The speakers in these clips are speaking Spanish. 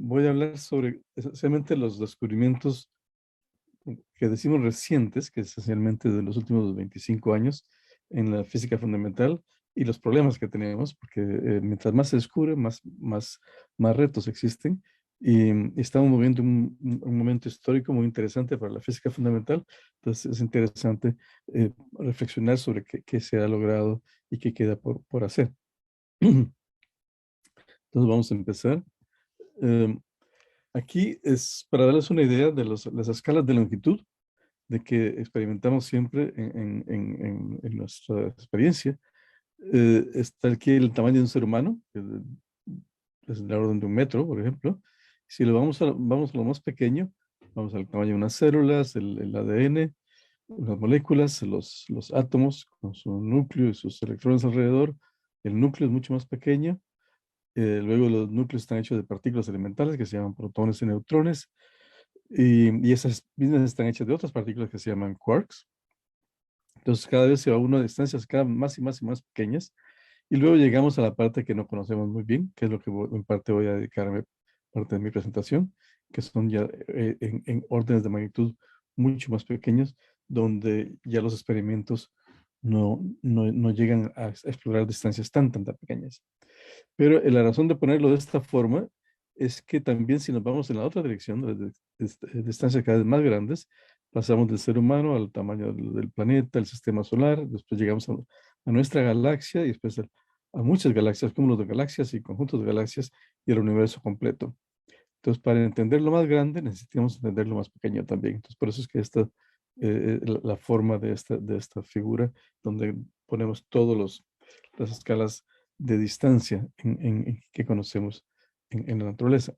voy a hablar sobre esencialmente los descubrimientos que decimos recientes, que es esencialmente de los últimos 25 años en la física fundamental y los problemas que tenemos, porque mientras más se descubre, más retos existen. Y estamos moviendo un momento histórico muy interesante para la física fundamental. Entonces es interesante reflexionar sobre qué se ha logrado y qué queda por hacer. Entonces vamos a empezar. Em, Aquí es para darles una idea de las escalas de longitud de que experimentamos siempre en nuestra experiencia. Está aquí el tamaño de un ser humano, que es de la orden de 1 metro, por ejemplo. Si lo vamos a lo más pequeño, vamos al tamaño de unas células, el ADN, las moléculas, los átomos con su núcleo y sus electrones alrededor. El núcleo es mucho más pequeño. Luego los núcleos están hechos de partículas elementales que se llaman protones y neutrones. Y esas mismas están hechas de otras partículas que se llaman quarks. Entonces cada vez se va uno a distancias cada más y más y más pequeñas. Y luego llegamos a la parte que no conocemos muy bien, que es lo que en parte voy a dedicarme parte de mi presentación, que son ya en órdenes de magnitud mucho más pequeños, donde ya los experimentos no llegan a explorar distancias tan pequeñas. Pero la razón de ponerlo de esta forma es que también si nos vamos en la otra dirección, de distancias cada vez más grandes, pasamos del ser humano al tamaño del planeta, el sistema solar, después llegamos a nuestra galaxia y después a muchas galaxias, cúmulos de galaxias y conjuntos de galaxias y el universo completo. Entonces, para entender lo más grande, necesitamos entender lo más pequeño también. Entonces, por eso es que la forma de esta figura, donde ponemos todas las escalas de distancia que conocemos en la naturaleza.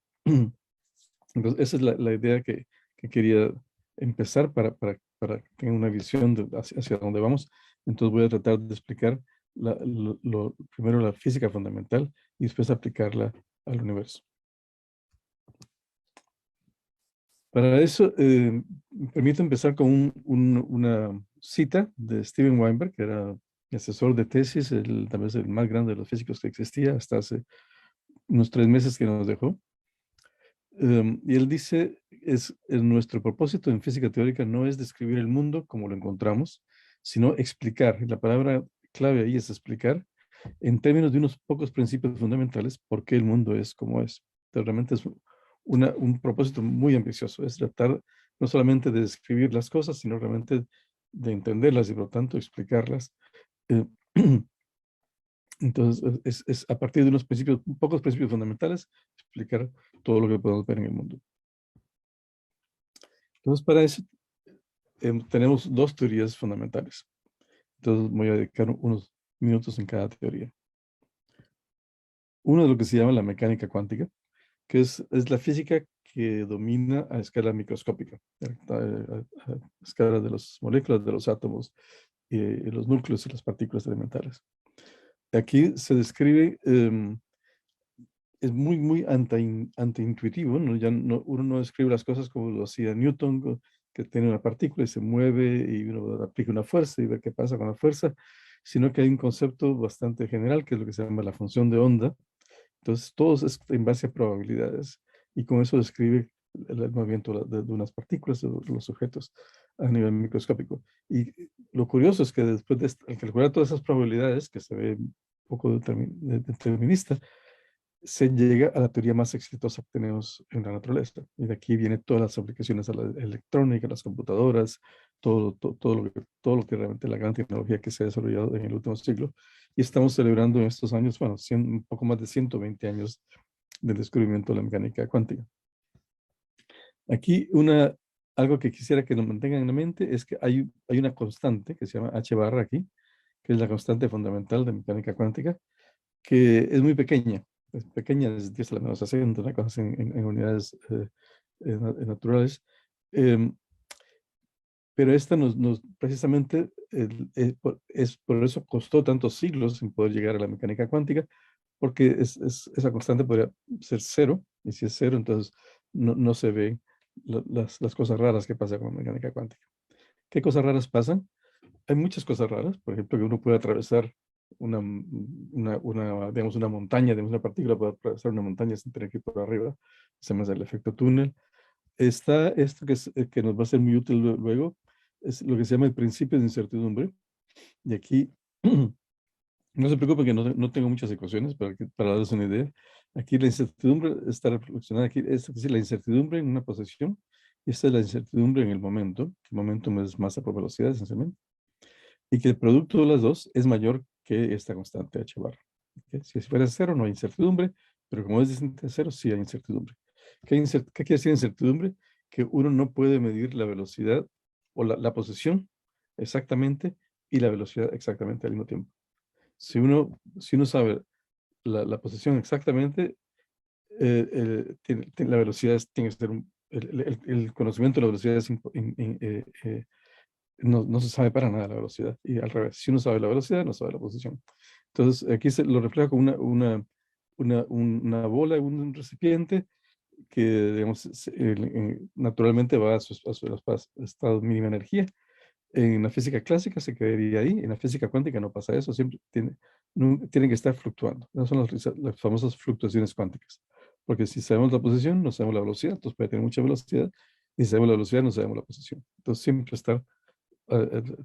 Entonces, esa es la idea que quería empezar para que tengan una visión hacia dónde vamos. Entonces, voy a tratar de explicar primero la física fundamental y después aplicarla al universo. Para eso, me permito empezar con una cita de Steven Weinberg, que era mi asesor de tesis, tal vez el más grande de los físicos que existía hasta hace unos 3 meses que nos dejó. Y él dice, nuestro propósito en física teórica no es describir el mundo como lo encontramos, sino explicar. Y la palabra clave ahí es explicar en términos de unos pocos principios fundamentales por qué el mundo es como es. Entonces, realmente es un propósito muy ambicioso, es tratar no solamente de describir las cosas, sino realmente de entenderlas y por lo tanto explicarlas. Eh, Entonces, es a partir de unos pocos principios fundamentales, explicar todo lo que podemos ver en el mundo. Entonces, para eso tenemos dos teorías fundamentales. Entonces, voy a dedicar unos minutos en cada teoría. Uno es lo que se llama la mecánica cuántica, que es la física que domina a escala microscópica, a escala de las moléculas, de los átomos, los núcleos y las partículas elementales. Aquí se describe, es muy antiintuitivo, ¿no? Uno no describe las cosas como lo hacía Newton, que tiene una partícula y se mueve y uno aplica una fuerza y ve qué pasa con la fuerza, sino que hay un concepto bastante general, que es lo que se llama la función de onda. Entonces, todo es en base a probabilidades y con eso describe el movimiento de unas partículas, de los objetos a nivel microscópico. Y lo curioso es que después al calcular todas esas probabilidades, que se ve un poco determinista, se llega a la teoría más exitosa que tenemos en la naturaleza. Y de aquí vienen todas las aplicaciones a la electrónica, las computadoras, todo lo que realmente la gran tecnología que se ha desarrollado en el último siglo. Y estamos celebrando en estos años, bueno, un poco más de 120 años del descubrimiento de la mecánica cuántica. Aquí algo que quisiera que nos mantengan en la mente es que hay una constante que se llama h barra aquí, que es la constante fundamental de mecánica cuántica, que es muy pequeña. Es pequeña, es 10 a la menos 60, una cosa así en unidades naturales. Em, pero esta precisamente, es por eso costó tantos siglos sin poder llegar a la mecánica cuántica, porque esa constante podría ser cero, y si es cero, entonces no se ven las cosas raras que pasan con la mecánica cuántica. ¿Qué cosas raras pasan? Hay muchas cosas raras, por ejemplo, que uno puede atravesar digamos, una montaña, digamos, una partícula puede atravesar una montaña sin tener que ir por arriba. Se llama el efecto túnel. Está esto que nos va a ser muy útil luego, es lo que se llama el principio de incertidumbre. Y aquí, no se preocupe que no tengo muchas ecuaciones para darles una idea. Aquí la incertidumbre está reflexionada aquí, es decir, la incertidumbre en una posición, y esta es la incertidumbre en el momento, que el momentum es masa por velocidad, esencialmente, y que el producto de las dos es mayor que esta constante h bar. ¿Ok? Si fuera cero, no hay incertidumbre, pero como es distinto a cero, sí hay incertidumbre. ¿Qué quiere decir incertidumbre? Que uno no puede medir la velocidad o la posición exactamente y la velocidad exactamente al mismo tiempo. Si uno sabe la posición exactamente, la velocidad tiene que ser el conocimiento de la velocidad es no se sabe para nada la velocidad. Y al revés, si uno sabe la velocidad, no sabe la posición. Entonces, aquí se lo refleja con una bola, un recipiente que, digamos, naturalmente va a su estado de mínima energía. En la física clásica se quedaría ahí, en la física cuántica no pasa eso, siempre tienen que estar fluctuando. Esas son las famosas fluctuaciones cuánticas. Porque si sabemos la posición, no sabemos la velocidad, entonces puede tener mucha velocidad, y si sabemos la velocidad, no sabemos la posición. Entonces siempre está,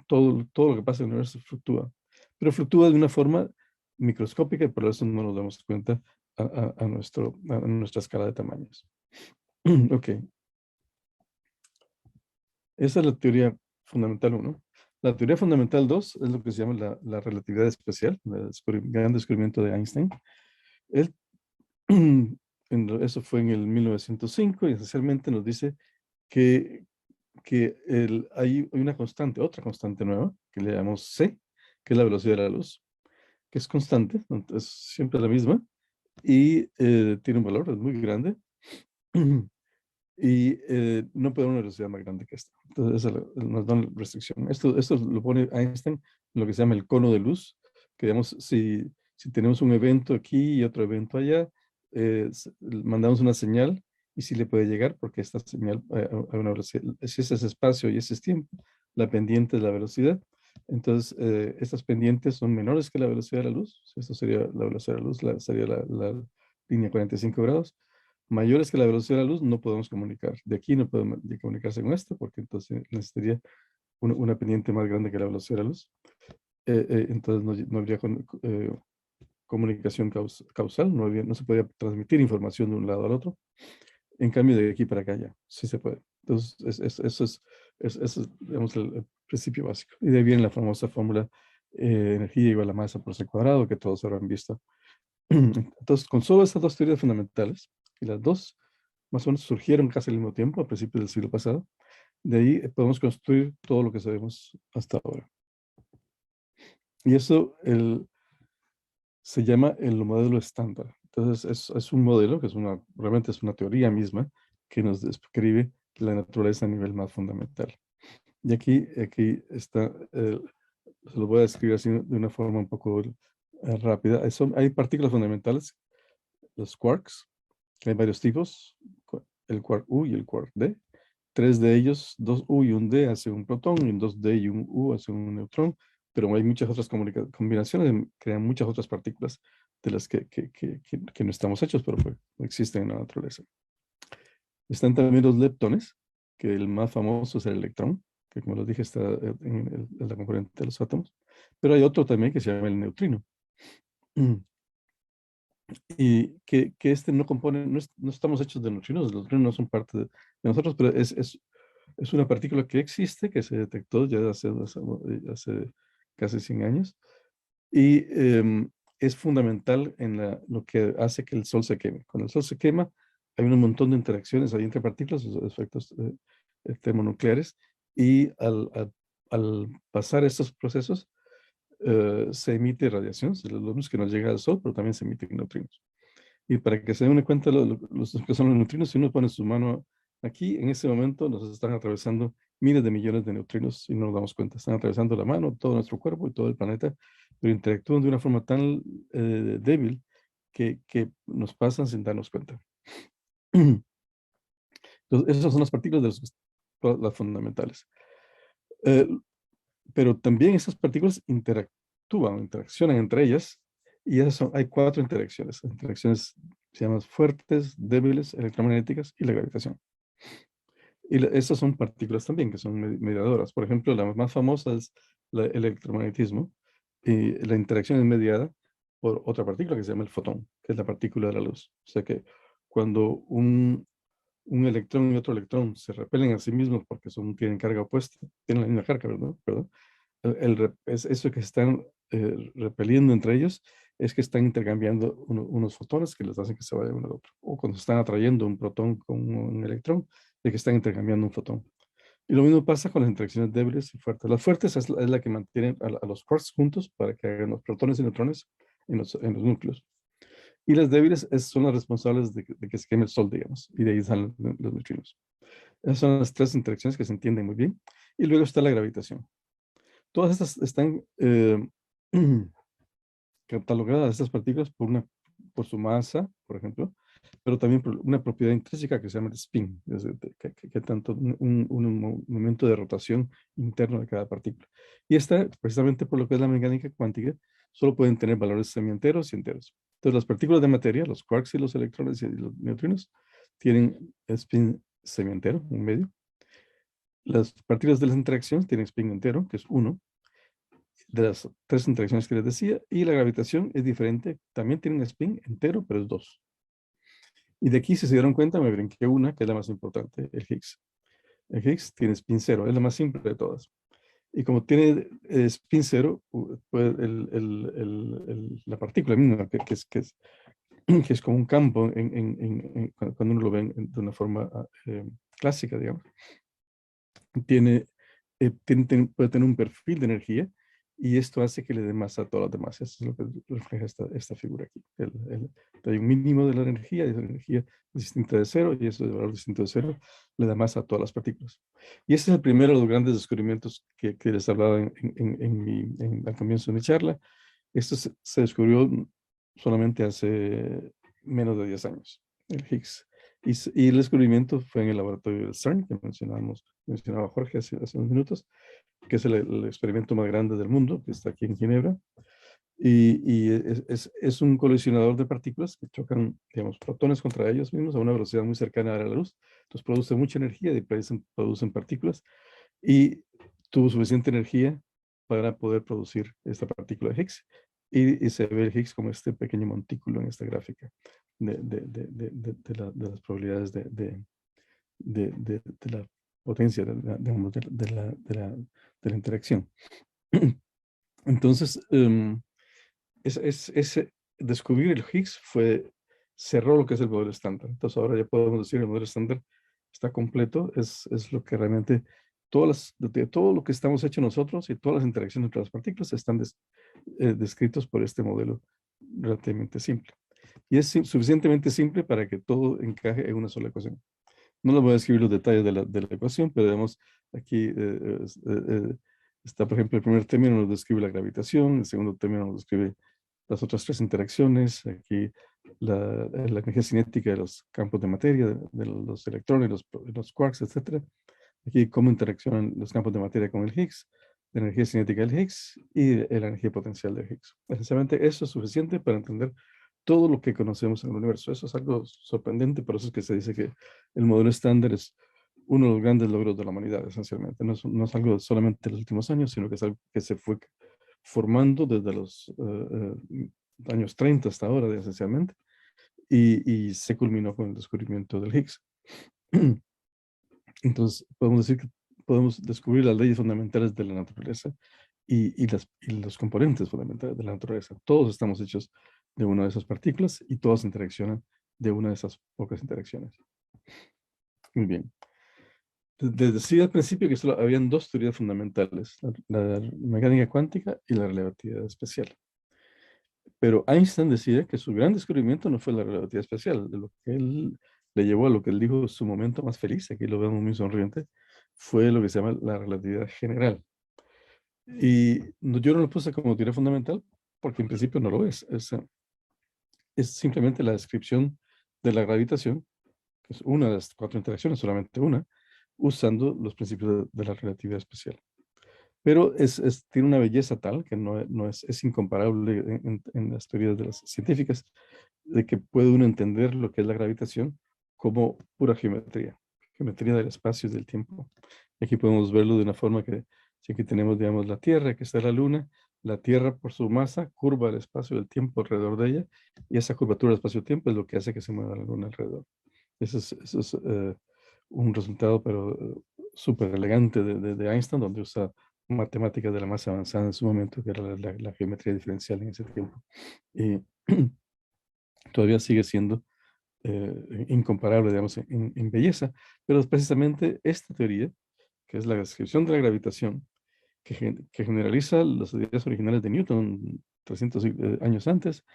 todo lo que pasa en el universo fluctúa, pero fluctúa de una forma microscópica y por eso no nos damos cuenta a nuestra escala de tamaños. Ok, esa es la teoría fundamental 1. La teoría fundamental 2 es lo que se llama la relatividad especial, el gran descubrimiento de Einstein. Él, eso fue en el 1905 y esencialmente nos dice que, hay una constante, otra constante nueva, que le llamamos C, que es la velocidad de la luz, que es constante, es siempre la misma, y tiene un valor, es muy grande. Y no puede haber una velocidad más grande que esta. Entonces, esa nos da una restricción. Esto lo pone Einstein en lo que se llama el cono de luz, que digamos, si tenemos un evento aquí y otro evento allá, mandamos una señal y sí le puede llegar porque esta señal a una velocidad, si ese es espacio y ese es tiempo, la pendiente es la velocidad. Entonces, estas pendientes son menores que la velocidad de la luz. Esto sería la velocidad de la luz, sería la línea 45 grados mayores que la velocidad de la luz, no podemos comunicar. De aquí no podemos comunicarse con esto, porque entonces necesitaría una pendiente más grande que la velocidad de la luz. Entonces no habría comunicación causal, no se podría transmitir información de un lado al otro. En cambio, de aquí para acá ya, sí se puede. Entonces, eso es, digamos, el principio básico. Y de ahí viene la famosa fórmula energía igual a masa por c cuadrado, que todos habrán visto. Entonces, con solo estas dos teorías fundamentales, y las dos más o menos surgieron casi al mismo tiempo, a principios del siglo pasado, de ahí podemos construir todo lo que sabemos hasta ahora. Y eso se llama el modelo estándar. Entonces, es un modelo que realmente es una teoría misma que nos describe la naturaleza a nivel más fundamental. Y aquí está, se lo voy a describir así de una forma un poco rápida. Hay partículas fundamentales, los quarks, que hay varios tipos, el quark U y el quark D. Tres de ellos, dos U y un D, hacen un protón, y dos D y un U hacen un neutrón, pero hay muchas otras combinaciones, crean muchas otras partículas de las que no estamos hechos, pero pues, existen en la naturaleza. Están también los leptones, que el más famoso es el electrón, que como les dije está en la componente de los átomos, pero hay otro también que se llama el neutrino. Y que este no compone, no estamos hechos de neutrinos, los neutrinos no son parte de nosotros, pero es una partícula que existe, que se detectó ya hace casi 100 años, y es fundamental en lo que hace que el Sol se queme. Cuando el Sol se quema, hay un montón de interacciones ahí entre partículas, efectos termonucleares, y al pasar estos procesos, se emite radiación, la luz que nos llega al Sol, pero también se emiten neutrinos. Y para que se den una cuenta los que son los neutrinos, si uno pone su mano aquí, en ese momento nos están atravesando miles de millones de neutrinos y no nos damos cuenta. Están atravesando la mano, todo nuestro cuerpo y todo el planeta, pero interactúan de una forma tan débil que nos pasan sin darnos cuenta. Entonces, esas son las partículas las fundamentales. Pero también esas partículas interactúan, interaccionan entre ellas, y hay 4 interacciones. Las interacciones se llaman fuertes, débiles, electromagnéticas y la gravitación. Y estas son partículas también, que son mediadoras. Por ejemplo, la más famosa es el electromagnetismo, y la interacción es mediada por otra partícula que se llama el fotón, que es la partícula de la luz. O sea que cuando un electrón y otro electrón se repelen a sí mismos porque tienen carga opuesta, tienen la misma carga, ¿verdad? ¿Perdón? Es eso que están repeliendo entre ellos, es que están intercambiando unos fotones que les hacen que se vayan uno al otro. O cuando están atrayendo un protón con un electrón, de que están intercambiando un fotón. Y lo mismo pasa con las interacciones débiles y fuertes. Las fuertes es la que mantienen a los quarks juntos para que hagan los protones y neutrones en los núcleos. Y las débiles son las responsables de que se queme el sol, digamos, y de ahí salen los neutrinos. Esas son las 3 interacciones que se entienden muy bien. Y luego está la gravitación. Todas estas están catalogadas, estas partículas, por su masa, por ejemplo, pero también por una propiedad intrínseca que se llama el spin, es decir, que tanto un momento de rotación interno de cada partícula. Y esta, precisamente por lo que es la mecánica cuántica, solo pueden tener valores semienteros y enteros. Entonces, las partículas de materia, los quarks y los electrones y los neutrinos, tienen spin semientero, un medio. Las partículas de las interacciones tienen spin entero, que es 1, de las 3 interacciones que les decía, y la gravitación es diferente, también tiene un spin entero, pero es 2. Y de aquí, si se dieron cuenta, me brinqué una, que es la más importante, el Higgs. El Higgs tiene spin 0, es la más simple de todas. Y como tiene spin 0, pues la partícula misma, que es como un campo cuando uno lo ve de una forma clásica, digamos, puede tener un perfil de energía, y esto hace que le dé masa a todas las demás. Eso es lo que refleja esta figura aquí. Hay un mínimo de la energía, y esa energía distinta de cero, y eso de valor distinto de cero le da masa a todas las partículas. Y este es el primero de los grandes descubrimientos que les hablaba al comienzo de mi charla. Esto se descubrió solamente hace menos de 10 años, el Higgs. Y el descubrimiento fue en el laboratorio del CERN, que mencionaba Jorge hace unos minutos, que es el experimento más grande del mundo, que está aquí en Ginebra. Y es un colisionador de partículas que chocan, digamos, protones contra ellos mismos a una velocidad muy cercana a la luz. Entonces produce mucha energía y producen partículas. Y tuvo suficiente energía para poder producir esta partícula de Higgs. Y se ve el Higgs como este pequeño montículo en esta gráfica de las probabilidades de la potencia digamos, de la interacción. Entonces, descubrir el Higgs cerró lo que es el modelo estándar. Entonces ahora ya podemos decir que el modelo estándar está completo, es lo que realmente de todo lo que estamos hechos nosotros y todas las interacciones entre las partículas están descritos por este modelo relativamente simple. Y es suficientemente simple para que todo encaje en una sola ecuación. No les voy a escribir los detalles de la ecuación, pero vemos aquí está, por ejemplo, el primer término nos describe la gravitación, el segundo término nos describe las otras 3 interacciones, aquí la energía cinética de los campos de materia, de los electrones, los quarks, etc. Aquí cómo interaccionan los campos de materia con el Higgs, la energía cinética del Higgs y la energía potencial del Higgs. Esencialmente eso es suficiente para entender todo lo que conocemos en el universo. Eso es algo sorprendente, por eso es que se dice que el modelo estándar es uno de los grandes logros de la humanidad, esencialmente. No es algo solamente de los últimos años, sino que es algo que se fue formando desde los años 30 hasta ahora, esencialmente, y se culminó con el descubrimiento del Higgs. Entonces, podemos decir que podemos descubrir las leyes fundamentales de la naturaleza y los componentes fundamentales de la naturaleza. Todos estamos hechos de una de esas partículas y todas interaccionan de una de esas pocas interacciones. Muy bien. Decía al principio que solo habían 2 teorías fundamentales, la mecánica cuántica y la relatividad especial. Pero Einstein decía que su gran descubrimiento no fue la relatividad especial, de lo que él le llevó a lo que él dijo su momento más feliz, aquí lo vemos muy sonriente, fue lo que se llama la relatividad general. Y yo no lo puse como teoría fundamental porque en principio no lo es. Es simplemente la descripción de la gravitación, que es una de las 4 interacciones, solamente una, usando los principios de la relatividad especial. Pero tiene una belleza tal que es incomparable en las teorías de las científicas, de que puede uno entender lo que es la gravitación como pura geometría, geometría del espacio y del tiempo. Aquí podemos verlo de una forma que, si aquí tenemos, digamos, la Tierra, que está la Luna, la Tierra por su masa curva el espacio y el tiempo alrededor de ella, y esa curvatura del espacio-tiempo es lo que hace que se mueva la Luna alrededor. Eso es un resultado, pero súper elegante de Einstein, donde usa matemáticas de la más avanzada en su momento, que era la geometría diferencial en ese tiempo. Y todavía sigue siendo incomparable, digamos, en belleza, pero es precisamente esta teoría, que es la descripción de la gravitación, que generaliza las ideas originales de Newton 300 años antes,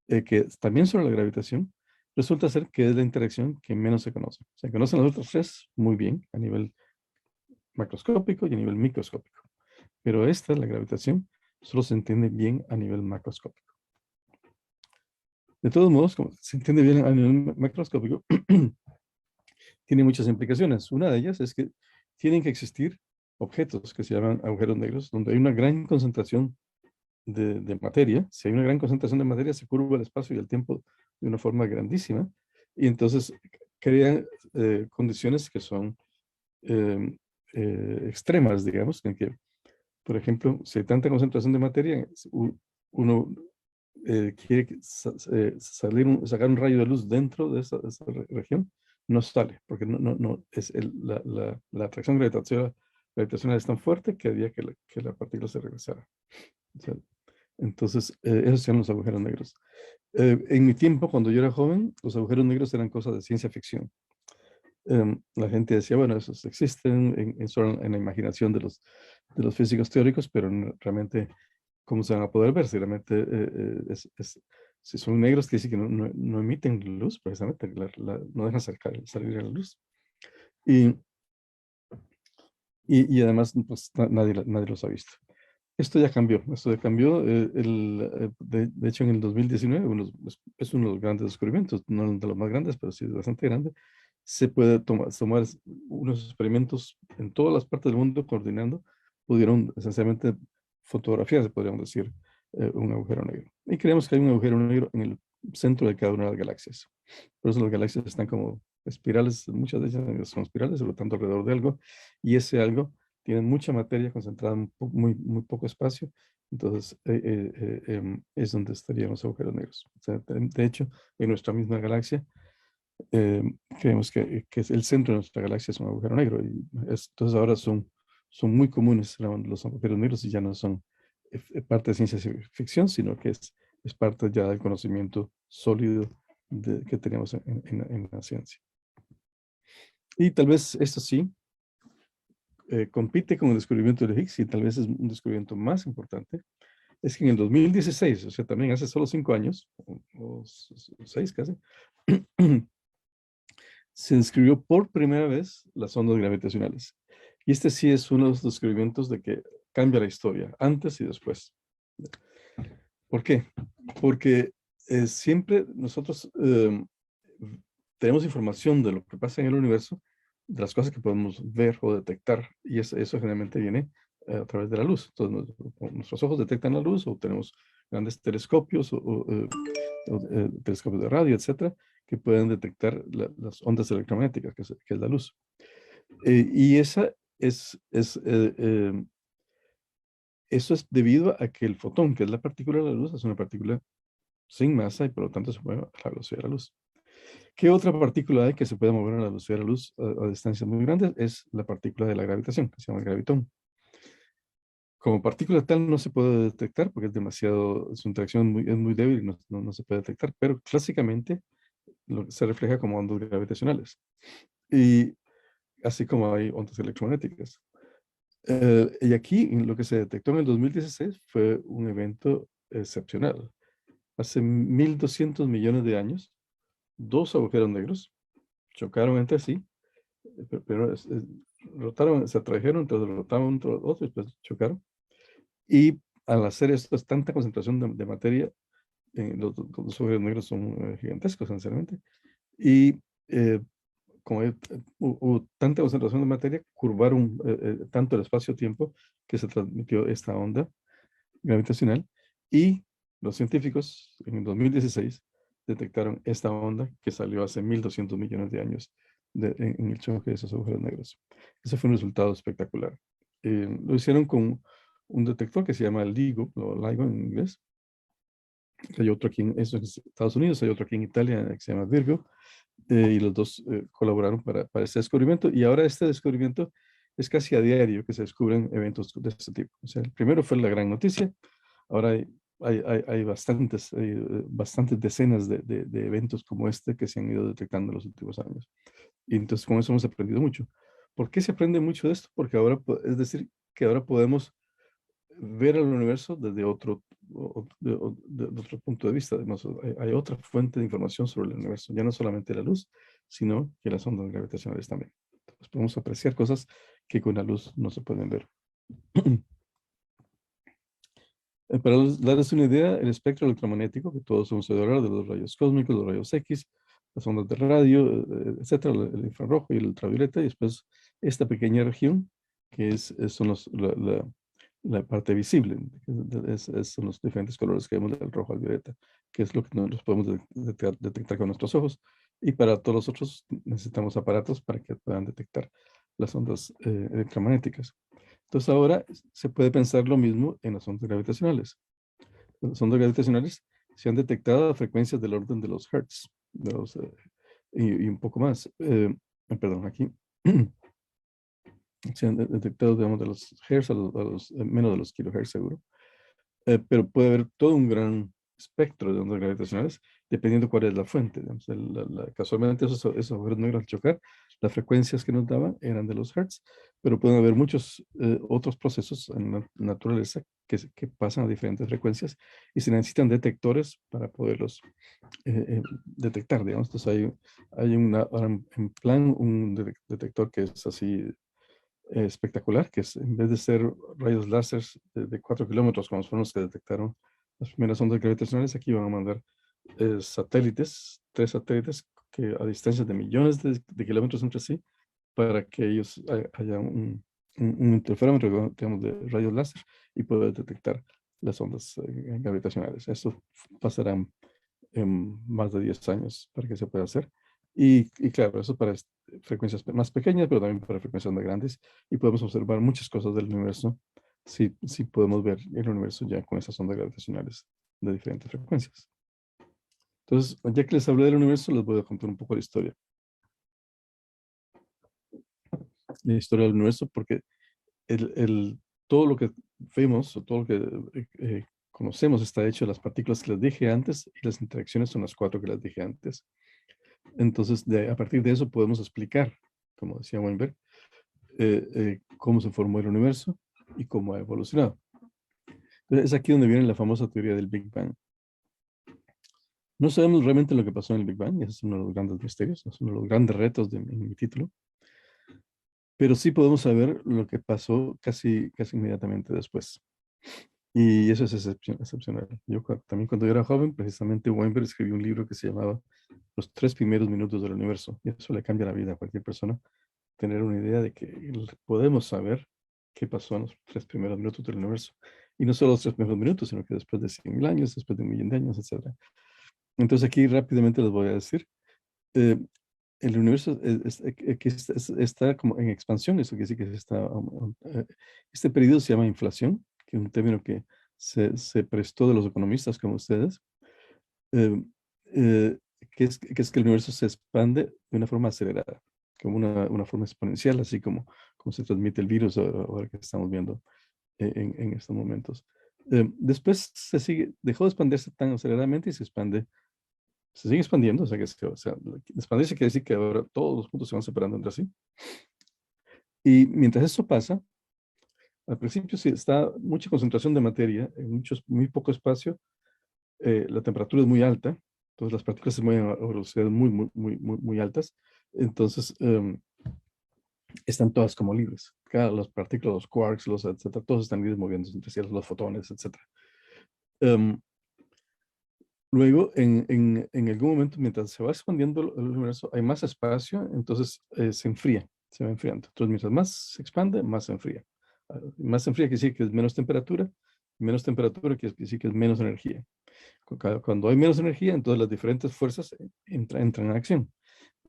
que también sobre la gravitación, resulta ser que es la interacción que menos se conoce. Se conocen las otras tres muy bien a nivel macroscópico y a nivel microscópico, pero esta, la gravitación, solo se entiende bien a nivel macroscópico. De todos modos, como se entiende bien a nivel macroscópico, tiene muchas implicaciones. Una de ellas es que tienen que existir objetos que se llaman agujeros negros, donde hay una gran concentración de materia. Si hay una gran concentración de materia, se curva el espacio y el tiempo de una forma grandísima, y entonces crean condiciones que son eh, extremas, digamos, en que, por ejemplo, si hay tanta concentración de materia, uno quiere sacar un rayo de luz dentro de esa región, no sale, porque no es la atracción gravitacional es tan fuerte que haría que la partícula se regresara. O sea, entonces, esos son los agujeros negros. En mi tiempo, cuando yo era joven, los agujeros negros eran cosas de ciencia ficción. La gente decía, bueno, esos existen solo en la imaginación de los físicos teóricos, pero realmente, ¿cómo se van a poder ver? Si realmente si son negros, quiere decir que no emiten luz, precisamente, no dejan salir a la luz. Y, y además, pues, nadie los ha visto. Esto ya cambió. De hecho, en el 2019, es uno de los grandes descubrimientos, no de los más grandes, pero sí es bastante grande. Se puede tomar unos experimentos en todas las partes del mundo coordinando, pudieron esencialmente fotografiar, podríamos decir, un agujero negro. Y creemos que hay un agujero negro en el centro de cada una de las galaxias. Por eso las galaxias están como espirales, muchas de ellas son espirales, flotando alrededor de algo, y ese algo tiene mucha materia concentrada en muy poco espacio. Entonces, es donde estarían los agujeros negros. O sea, de hecho, en nuestra misma galaxia, creemos que el centro de nuestra galaxia es un agujero negro. Y entonces ahora son muy comunes los agujeros negros, y ya no son parte de ciencia ficción, sino que es parte ya del conocimiento sólido que tenemos en la ciencia. Y tal vez esto sí compite con el descubrimiento de Higgs, y tal vez es un descubrimiento más importante. Es que en el 2016, o sea, también hace solo 5 años, o 6 casi, se describió por primera vez las ondas gravitacionales. Y este sí es uno de los descubrimientos de que cambia la historia, antes y después. ¿Por qué? Porque siempre nosotros tenemos información de lo que pasa en el universo, de las cosas que podemos ver o detectar, y eso generalmente viene a través de la luz. Entonces, nuestros ojos detectan la luz, o tenemos grandes telescopios, o telescopios de radio, etcétera, que pueden detectar las ondas electromagnéticas, que es la luz. Y eso es debido a que el fotón, que es la partícula de la luz, es una partícula sin masa, y por lo tanto se mueve a la velocidad de la luz. ¿Qué otra partícula hay que se puede mover a la velocidad de la luz a distancias muy grandes? Es la partícula de la gravitación, que se llama el gravitón. Como partícula tal no se puede detectar porque su interacción es muy débil y no se puede detectar, pero clásicamente se refleja como ondas gravitacionales. Y así como hay ondas electromagnéticas. Y aquí lo que se detectó en el 2016 fue un evento excepcional. Hace 1.200 millones de años, dos agujeros negros chocaron entre sí, pero rotaron, se atrajeron, entonces rotaron entre otro, y después chocaron. Y al hacer esto, es tanta concentración de materia, los agujeros negros son gigantescos, sinceramente, y como hubo tanta concentración de materia, curvaron tanto el espacio-tiempo que se transmitió esta onda gravitacional, y los científicos en 2016 detectaron esta onda que salió hace 1.200 millones de años en el choque de esos agujeros negros. Ese fue un resultado espectacular. Lo hicieron con un detector que se llama LIGO, o LIGO en inglés. Hay otro aquí en Estados Unidos, hay otro aquí en Italia que se llama Virgo, y los dos colaboraron para este descubrimiento. Y ahora este descubrimiento es casi a diario que se descubren eventos de este tipo. O sea, el primero fue la gran noticia, ahora hay bastantes decenas de eventos como este que se han ido detectando en los últimos años. Y entonces con eso hemos aprendido mucho. ¿Por qué se aprende mucho de esto? Porque ahora, es decir, que ahora podemos ver el universo desde de otro punto de vista. Además, hay otra fuente de información sobre el universo, ya no solamente la luz, sino que las ondas gravitacionales también. Entonces podemos apreciar cosas que con la luz no se pueden ver. Para darles una idea, el espectro electromagnético, que todos hemos oído hablar de los rayos cósmicos, los rayos X, las ondas de radio, etcétera, el infrarrojo y el ultravioleta, y después esta pequeña región, que son la parte visible, son los diferentes colores que vemos del rojo al violeta, que es lo que nosotros podemos detectar con nuestros ojos. Y para todos los otros necesitamos aparatos para que puedan detectar las ondas electromagnéticas. Entonces ahora se puede pensar lo mismo en las ondas gravitacionales. Las ondas gravitacionales se han detectado a frecuencias del orden de los hertz, y un poco más. Perdón, aquí se han detectado, digamos, de los hertz menos de los kilohertz seguro. Pero puede haber todo un gran espectro de ondas gravitacionales dependiendo cuál es la fuente. Digamos. Casualmente esos agujeros negros al chocar, las frecuencias que nos daban eran de los hertz, pero pueden haber muchos otros procesos en la naturaleza que pasan a diferentes frecuencias y se necesitan detectores para poderlos detectar, digamos. Entonces hay ahora en plan un detector que es así espectacular, que es, en vez de ser rayos láser de 4 kilómetros, como fueron los que detectaron las primeras ondas gravitacionales, aquí van a mandar satélites, 3 satélites que a distancias de millones de kilómetros entre sí, para que ellos haya un interferómetro, digamos, de rayos láser y poder detectar las ondas gravitacionales. Eso pasará en más de 10 años para que se pueda hacer. Y claro, eso para frecuencias más pequeñas, pero también para frecuencias más grandes. Y podemos observar muchas cosas del universo si podemos ver el universo ya con esas ondas gravitacionales de diferentes frecuencias. Entonces, ya que les hablé del universo, les voy a contar un poco la historia. La historia del universo, porque todo lo que vemos o todo lo que conocemos está hecho de las partículas que les dije antes, y las interacciones son las 4 que les dije antes. Entonces, a partir de eso podemos explicar, como decía Weinberg, cómo se formó el universo y cómo ha evolucionado. Entonces, es aquí donde viene la famosa teoría del Big Bang. No sabemos realmente lo que pasó en el Big Bang, y ese es uno de los grandes misterios, es uno de los grandes retos de mi título, pero sí podemos saber lo que pasó casi inmediatamente después. Y eso es excepcional. Yo también cuando yo era joven, precisamente Weinberg escribió un libro que se llamaba Los 3 primeros minutos del universo, y eso le cambia la vida a cualquier persona, tener una idea de que podemos saber qué pasó en los 3 primeros minutos del universo. Y no solo los 3 primeros minutos, sino que después de 100.000 años, después de 1.000.000 de años, etc. Entonces aquí rápidamente les voy a decir, eh, el universo que está como en expansión, eso quiere decir que este periodo se llama inflación, que es un término que se prestó de los economistas como ustedes, eh, eh, que es que el universo se expande de una forma acelerada, como una forma exponencial, así como se transmite el virus ahora que estamos viendo en estos momentos. Después dejó de expandirse tan aceleradamente y se sigue expandiendo, o sea, expandirse quiere decir que ahora todos los puntos se van separando entre sí. Y mientras eso pasa, al principio sí está mucha concentración de materia en muy poco espacio, la temperatura es muy alta, entonces las partículas se mueven a velocidades muy altas, entonces están todas como libres. Las partículas, los quarks, etcétera, todos están libres moviéndose entre sí, los fotones, etcétera. Luego, en algún momento, mientras se va expandiendo el universo, hay más espacio, entonces se enfría, se va enfriando. Entonces, mientras más se expande, más se enfría. Más se enfría quiere decir que es menos temperatura quiere decir que es menos energía. Cuando hay menos energía, entonces las diferentes fuerzas entran en acción.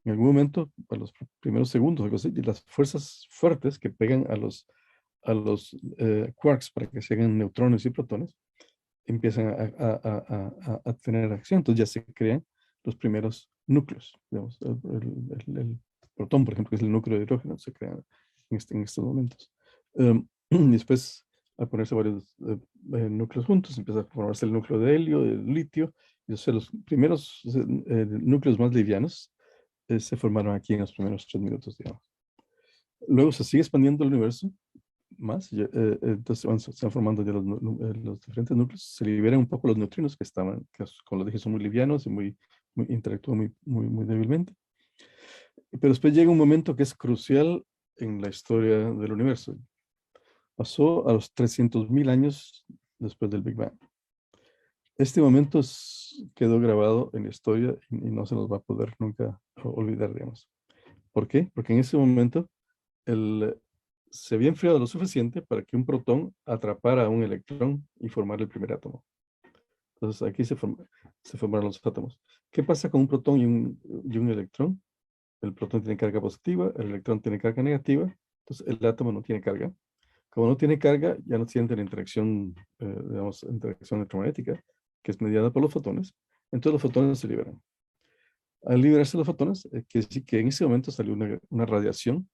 En algún momento, a los primeros segundos, algo así, las fuerzas fuertes que pegan a los quarks para que se hagan neutrones y protones, empiezan a tener acción. Entonces ya se crean los primeros núcleos. Digamos, el protón, por ejemplo, que es el núcleo de hidrógeno, se crea en estos momentos. Y después, al ponerse varios núcleos juntos, empieza a formarse el núcleo de helio, de litio. Y los primeros núcleos más livianos se formaron aquí en los primeros 3 minutos, digamos. Luego se sigue expandiendo el universo más, entonces se van formando ya los diferentes núcleos, se liberan un poco los neutrinos que estaban, como lo dije, son muy livianos y interactúan muy débilmente. Pero después llega un momento que es crucial en la historia del universo. Pasó a los 300.000 años después del Big Bang. Este momento quedó grabado en la historia y no se nos va a poder nunca olvidar, digamos. ¿Por qué? Porque en ese momento el, se había enfriado lo suficiente para que un protón atrapara a un electrón y formara el primer átomo. Entonces aquí se formaron los átomos. ¿Qué pasa con un protón y un electrón? El protón tiene carga positiva, el electrón tiene carga negativa, entonces el átomo no tiene carga. Como no tiene carga, ya no siente la interacción, digamos, interacción electromagnética, que es mediada por los fotones, entonces los fotones se liberan. Al liberarse los fotones, quiere decir que en ese momento salió una radiación.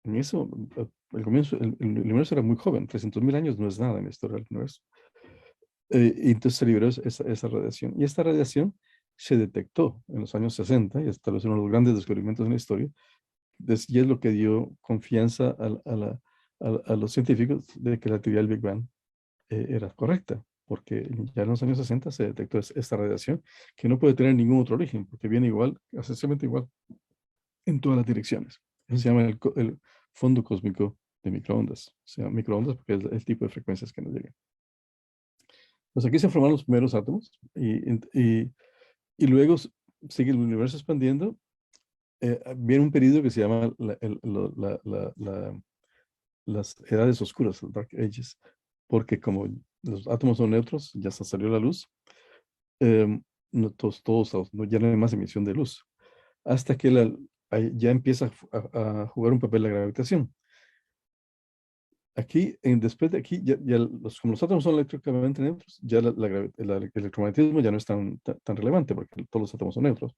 En eso, al comienzo, el universo era muy joven, 300.000 años no es nada en la historia del universo. Y entonces se liberó esa radiación. Y esta radiación se detectó en los años 60, y es tal vez uno de los grandes descubrimientos en la historia, y es lo que dio confianza a los científicos de que la teoría del Big Bang era correcta, porque ya en los años 60 se detectó esta radiación que no puede tener ningún otro origen, porque viene igual, esencialmente igual, en todas las direcciones. Eso se llama el fondo cósmico de microondas. Se llama microondas porque es el tipo de frecuencias que nos llegan. Pues aquí se forman los primeros átomos y luego sigue el universo expandiendo. Viene un periodo que se llama las edades oscuras, los Dark Ages, porque como los átomos son neutros, ya se salió la luz, no, ya no hay más emisión de luz, hasta que ya empieza a jugar un papel la gravitación. Aquí, después de aquí, como los átomos son eléctricamente neutros, ya el electromagnetismo ya no es tan relevante porque todos los átomos son neutros.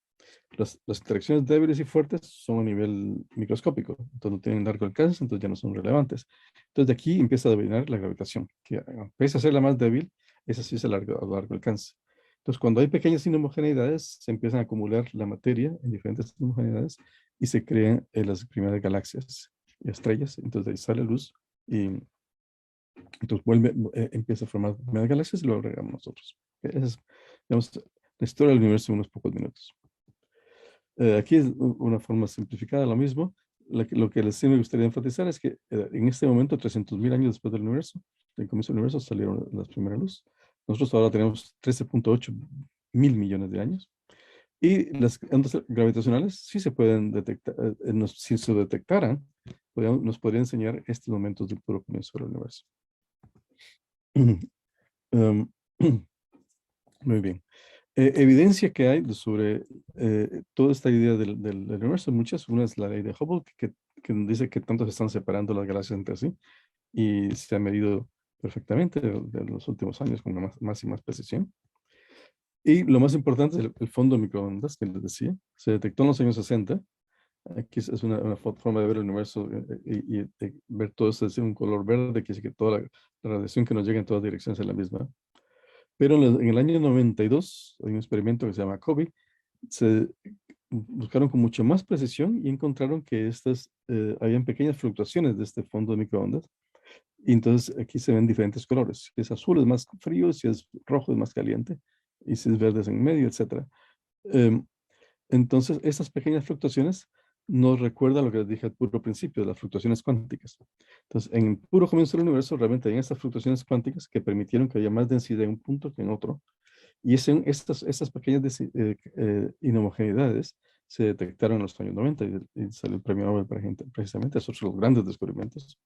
Las interacciones débiles y fuertes son a nivel microscópico, entonces no tienen largo alcance, entonces ya no son relevantes. Entonces de aquí empieza a dominar la gravitación, que pese a ser la más débil, esa sí es a largo alcance. Entonces cuando hay pequeñas inhomogeneidades, se empiezan a acumular la materia en diferentes inhomogeneidades y se crean las primeras galaxias y estrellas, entonces de ahí sale luz y entonces empieza a formar las primeras galaxias y lo agregamos nosotros. Esa es, digamos, la historia del universo en unos pocos minutos. Aquí es una forma simplificada, lo mismo. Lo que sí me gustaría enfatizar es que en este momento, 300.000 años después del universo, del comienzo del universo, salieron las primeras luces. Nosotros ahora tenemos 13.8 mil millones de años. Y las ondas gravitacionales sí se pueden detectar, si se detectaran, nos podría enseñar estos momentos del puro comienzo del universo. Um, Muy bien. Evidencia que hay sobre toda esta idea del universo, muchas. Una es la ley de Hubble, que dice que tanto se están separando las galaxias entre sí y se ha medido perfectamente de los últimos años con más y más precisión. Y lo más importante es el fondo de microondas que les decía. Se detectó en los años 60. Aquí es una forma de ver el universo y ver todo esto de un color verde, que dice que toda la radiación que nos llega en todas direcciones es la misma. Pero en el año 92 hay un experimento que se llama COBE. Se buscaron con mucha más precisión y encontraron que habían pequeñas fluctuaciones de este fondo de microondas. Y entonces aquí se ven diferentes colores. Si es azul es más frío, si es rojo es más caliente, y si es verde es en medio, etc. Entonces, estas pequeñas fluctuaciones nos recuerdan lo que les dije al puro principio, de las fluctuaciones cuánticas. Entonces, en el puro comienzo del universo, realmente hay estas fluctuaciones cuánticas que permitieron que haya más densidad en un punto que en otro. Y estas pequeñas inhomogeneidades se detectaron en los años 90 y salió el premio Nobel precisamente, esos son los grandes descubrimientos.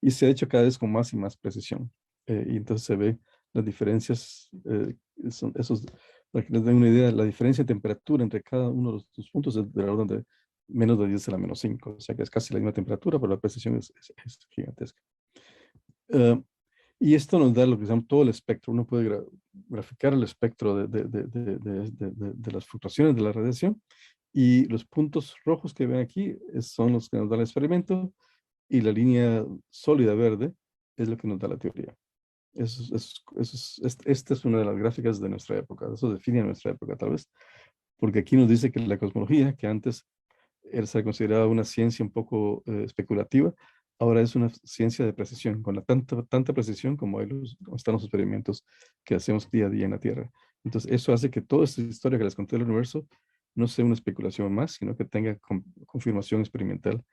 Y se ha hecho cada vez con más y más precisión. Y entonces se ve las diferencias, son esos, para que les den una idea, la diferencia de temperatura entre cada uno de los puntos es de la orden de menos de 10 a la menos 5, o sea que es casi la misma temperatura, pero la precisión es gigantesca. Eh, y esto nos da lo que se llama todo el espectro. Uno puede graficar el espectro de las fluctuaciones de la radiación y los puntos rojos que ven aquí son los que nos da el experimento y la línea sólida verde es lo que nos da la teoría. Esta es una de las gráficas de nuestra época. Eso define nuestra época tal vez, porque aquí nos dice que la cosmología, que antes se consideraba una ciencia un poco especulativa, ahora es una ciencia de precisión, con tanta precisión como como están los experimentos que hacemos día a día en la Tierra. Entonces, eso hace que toda esta historia que les conté del universo no sea una especulación más, sino que tenga confirmación experimental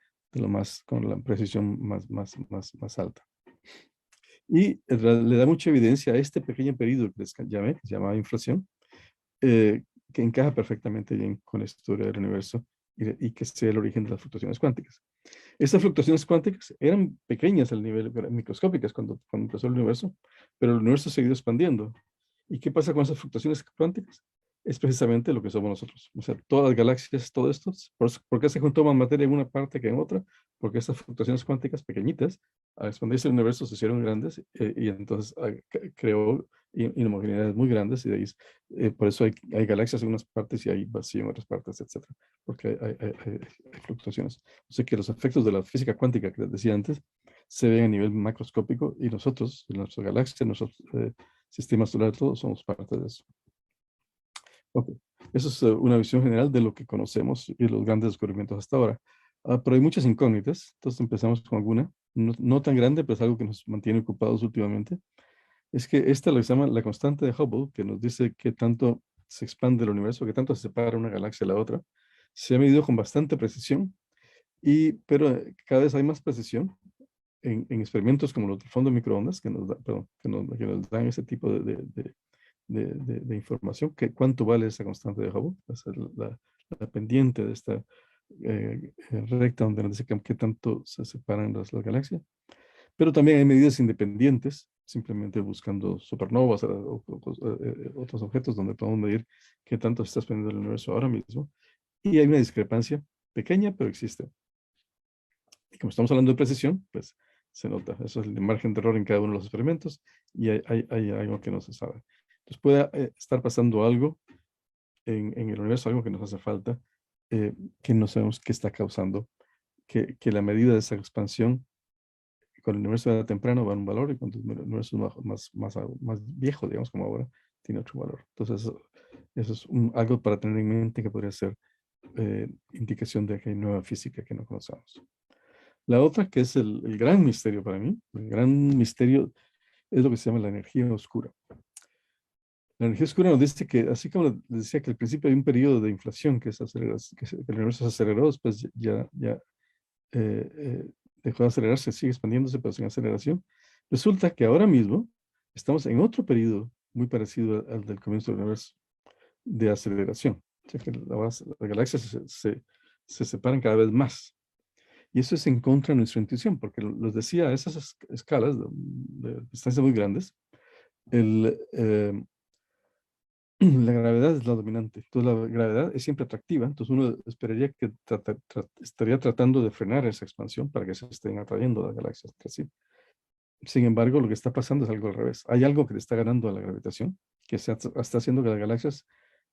con la precisión más alta. Y le da mucha evidencia a este pequeño periodo que les llamé, que se llama inflación, eh, que encaja perfectamente bien con la historia del universo y que sea el origen de las fluctuaciones cuánticas. Estas fluctuaciones cuánticas eran pequeñas al nivel microscópicas cuando empezó el universo, pero el universo ha seguido expandiendo. ¿Y qué pasa con esas fluctuaciones cuánticas? Es precisamente lo que somos nosotros. O sea, todas las galaxias, todo esto, ¿por qué se juntó más materia en una parte que en otra? Porque estas fluctuaciones cuánticas pequeñitas, al expandirse el universo, se hicieron grandes y entonces creó inhomogeneidades muy grandes y de ahí, por eso hay galaxias en unas partes y hay vacío en otras partes, etcétera, porque hay fluctuaciones. O sea que los efectos de la física cuántica que les decía antes se ven a nivel macroscópico y nosotros, en nuestra galaxia, en nuestro sistema solar, todos somos parte de eso. Ok, eso es una visión general de lo que conocemos y los grandes descubrimientos hasta ahora. Pero hay muchas incógnitas, entonces empezamos con alguna, no tan grande, pero es algo que nos mantiene ocupados últimamente. Es que esta lo llama la constante de Hubble, que nos dice qué tanto se expande el universo, qué tanto se separa una galaxia de la otra. Se ha medido con bastante precisión, pero cada vez hay más precisión en experimentos como los del fondo de microondas, perdón, que nos dan ese tipo de información, que cuánto vale esa constante de Hubble, la pendiente de esta recta donde nos dice qué tanto se separan las galaxias. Pero también hay medidas independientes, simplemente buscando supernovas otros objetos donde podemos medir qué tanto se está expandiendo el universo ahora mismo. Y hay una discrepancia pequeña, pero existe. Y como estamos hablando de precisión, pues se nota. Eso es el margen de error en cada uno de los experimentos y hay algo que no se sabe. Entonces puede estar pasando algo en el universo, algo que nos hace falta, que no sabemos qué está causando, que la medida de esa expansión, cuando el universo era temprano va a un valor y cuando el universo es más viejo, digamos como ahora, tiene otro valor. Entonces eso es algo para tener en mente que podría ser indicación de que hay nueva física que no conocemos. La otra, que es el gran misterio para mí, el gran misterio es lo que se llama la energía oscura. La energía oscura nos dice que, así como les decía que al principio hay un periodo de inflación que el universo se aceleró, después ya dejó de acelerarse, sigue expandiéndose, pero sin aceleración. Resulta que ahora mismo estamos en otro periodo muy parecido al del comienzo del universo, de aceleración. O sea que las galaxias se separan cada vez más. Y eso es en contra de nuestra intuición, porque los decía, a esas escalas de distancias muy grandes, la gravedad es la dominante. Entonces la gravedad es siempre atractiva. Entonces uno esperaría que estaría tratando de frenar esa expansión para que se estén atrayendo las galaxias entre sí. Sin embargo, lo que está pasando es algo al revés. Hay algo que le está ganando a la gravitación, que está haciendo que las galaxias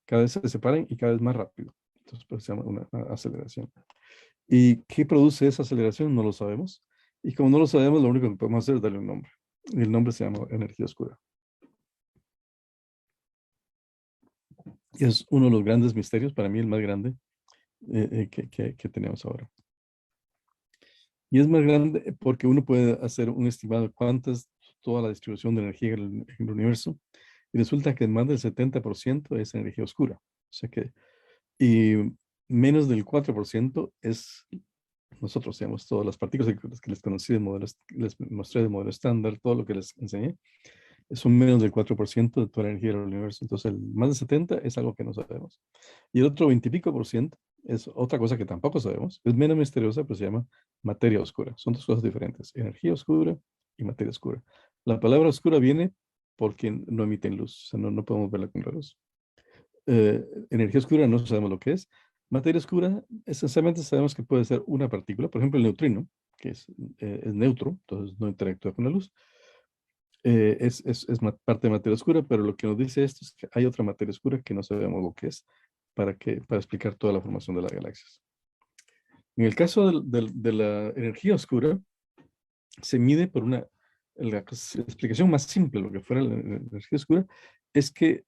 cada vez se separen y cada vez más rápido. Entonces, pues, se llama una aceleración. ¿Y qué produce esa aceleración? No lo sabemos. Y como no lo sabemos, lo único que podemos hacer es darle un nombre. Y el nombre se llama energía oscura. Y es uno de los grandes misterios, para mí el más grande que tenemos ahora. Y es más grande porque uno puede hacer un estimado de cuánta es toda la distribución de energía en el universo. Y resulta que más del 70% es energía oscura. O sea que, y menos del 4% es nosotros, digamos, todas las partículas que les conocí les mostré de modelo estándar, todo lo que les enseñé. Son menos del 4% de toda la energía del universo. Entonces, el más de 70 es algo que no sabemos. Y el otro 20 y pico por ciento es otra cosa que tampoco sabemos. Es menos misteriosa, pero se llama materia oscura. Son dos cosas diferentes. Energía oscura y materia oscura. La palabra oscura viene porque no emiten luz. O sea, no podemos verla con la luz. Energía oscura no sabemos lo que es. Materia oscura, esencialmente sabemos que puede ser una partícula, por ejemplo el neutrino, que es neutro, entonces no interactúa con la luz. Parte de materia oscura, pero lo que nos dice esto es que hay otra materia oscura que no sabemos lo que es para explicar toda la formación de las galaxias. En el caso de la energía oscura, se mide por la explicación más simple, lo que fuera la energía oscura, es que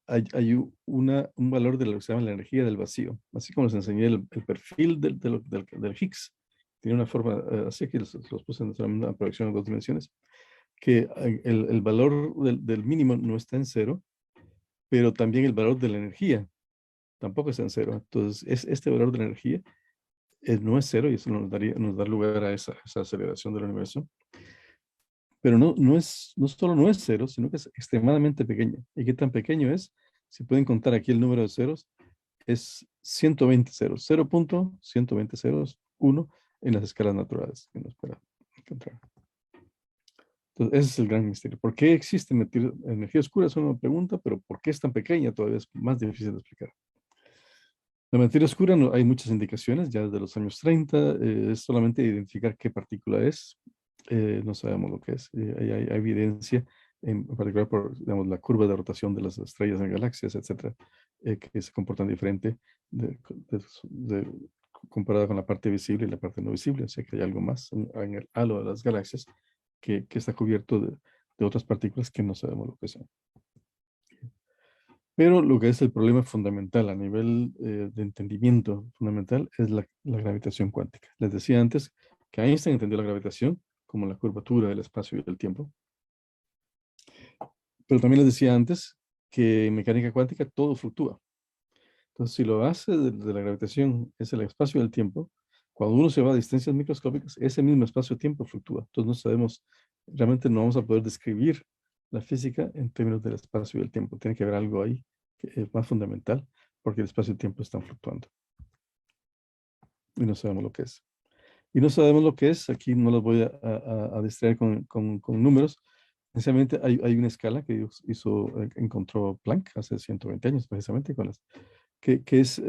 hay un valor de lo que se llama la energía del vacío, así como les enseñé el perfil del Higgs. Tiene una forma así que los puse en una proyección en 2 dimensiones, que el valor del mínimo no está en cero, pero también el valor de la energía tampoco está en cero. Entonces, este valor de la energía no es cero y eso nos da lugar a esa aceleración del universo. Pero no solo no es cero, sino que es extremadamente pequeño. ¿Y qué tan pequeño es? Si pueden contar aquí el número de ceros, es 120 ceros, 0.120 ceros, 1 en las escalas naturales que nos pueda encontrar. Entonces, ese es el gran misterio. ¿Por qué existe energía oscura? Es una pregunta, pero ¿por qué es tan pequeña? Todavía es más difícil de explicar. La materia oscura hay muchas indicaciones, ya desde los años 30, es solamente identificar qué partícula es, no sabemos lo que es. Hay evidencia, en particular por digamos, la curva de rotación de las estrellas en galaxias, etcétera, que se comportan diferente comparada con la parte visible y la parte no visible. O sea que hay algo más en el halo de las galaxias que está cubierto de otras partículas que no sabemos lo que son. Pero lo que es el problema fundamental a nivel de entendimiento fundamental es la gravitación cuántica. Les decía antes que Einstein entendió la gravitación como la curvatura del espacio y del tiempo. Pero también les decía antes que en mecánica cuántica todo fluctúa. Entonces, si lo hace de la gravitación es el espacio y el tiempo, cuando uno se va a distancias microscópicas, ese mismo espacio-tiempo fluctúa. Entonces, no sabemos, realmente no vamos a poder describir la física en términos del espacio y el tiempo. Tiene que haber algo ahí que es más fundamental, porque el espacio y el tiempo están fluctuando. Y no sabemos lo que es. Y no sabemos lo que es, aquí no los voy a distraer con números. Esencialmente hay una escala que encontró Planck hace 120 años, precisamente, que es